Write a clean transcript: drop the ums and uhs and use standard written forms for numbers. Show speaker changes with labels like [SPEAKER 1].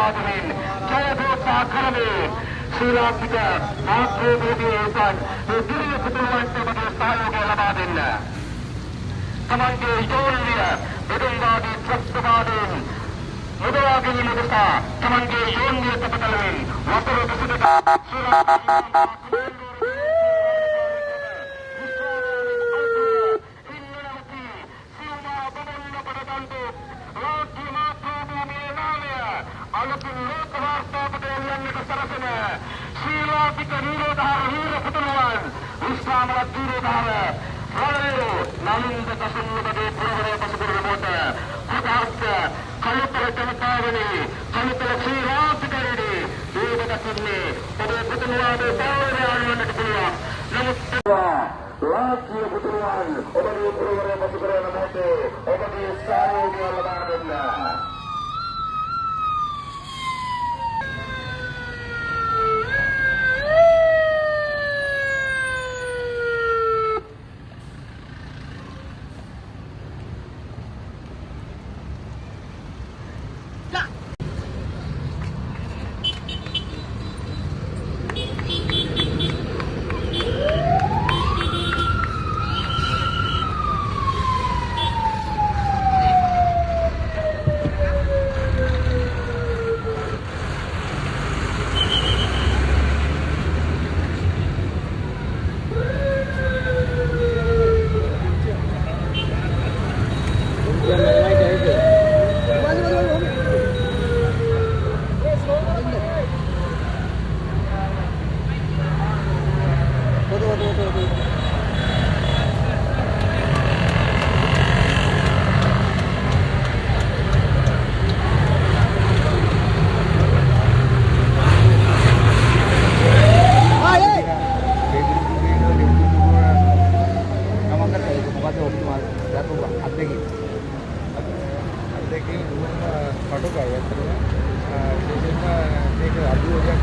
[SPEAKER 1] ලබාදමින් ජයගෝසා කරමින් ශ්‍රී ලාංකික මාතෘභූමියේ උපන් දුරිය පුතුලන්ට මගේ සහයෝගය ලබා දෙන්න. තමන්ගේ යෝනිය බෙදුම්වාදී ත්‍රස්තවාදයෙන් මුදවා ගැනීම නිසා තමන්ගේ යෝනිය තපතලමින් වතුර දුසුදට ශ්‍රී ලාංකික අලුතින් ලෝක වාර්තාපතේ යන්නට සරසන ශ්‍රී ලාංකික නිරෝධාර වීර පුතුණුවන් විශ්‍රාමවත් නිරෝධාර රාලේ නලින්ද කසුන්නගේ පුරවරය පසුබිම කොට අදාර්ථ කලුතර ජනතාවනේ කලුතර ශ්‍රී ලාංකිකයනේ දේවදත්තුනේ ඔබේ පුතුණුවාගේ බාහිර ආවන්නට පුළුවන්. නමුත් ලාංකික පුතුණුවන් ඔබේ පුරවරය පසුබිම මොහොතේ ඔබගේ සහයෝගය ලබා දෙන්න.
[SPEAKER 2] අත්දැකීම් දුන්න කටුකය ඇත්තටම විශේෂයෙන්ම මේක අභියෝගයක්